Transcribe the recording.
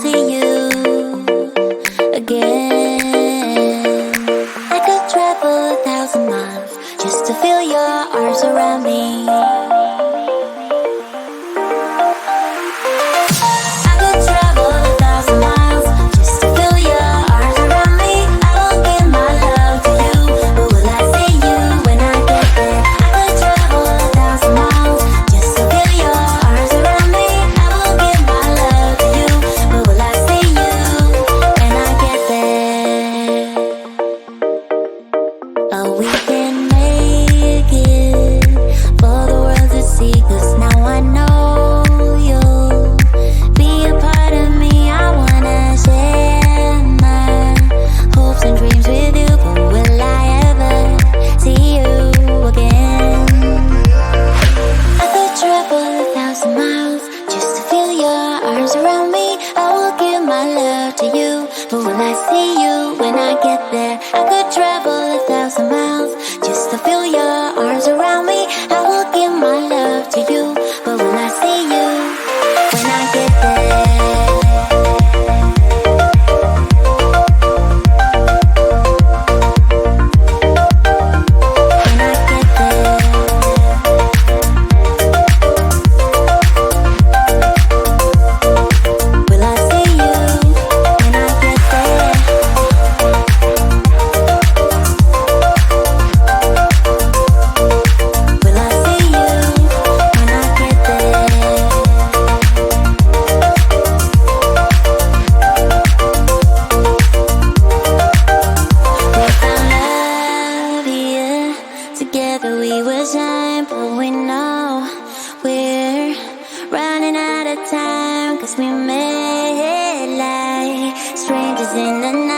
see you again. I could travel 1,000 miles just to feel your arms around me. I could travel 1,000 miles just to feel your arms around me. I will give my love to you, but will I see you when I get there? I could travel 1,000 miles just to feel your arms around me. I will give my love to you, but will I see you when I get there? Oh, we can make it for the world to see, 'cause now I know you'll be a part of me. I wanna share my hopes and dreams with you, but will I ever see you again? I could travel 1,000 miles just to feel your arms around me. I will give my love to you, but will I see you when I get there? I could travel 1,000 miles just to feel your arms around me. I will give my love to you, but will I see you when I get there? When I get there. Will I see you when I get there? Will I see you when I get there? We found love here. Together we will shine, but we know we're running out of time, 'cause we met like strangers in the night.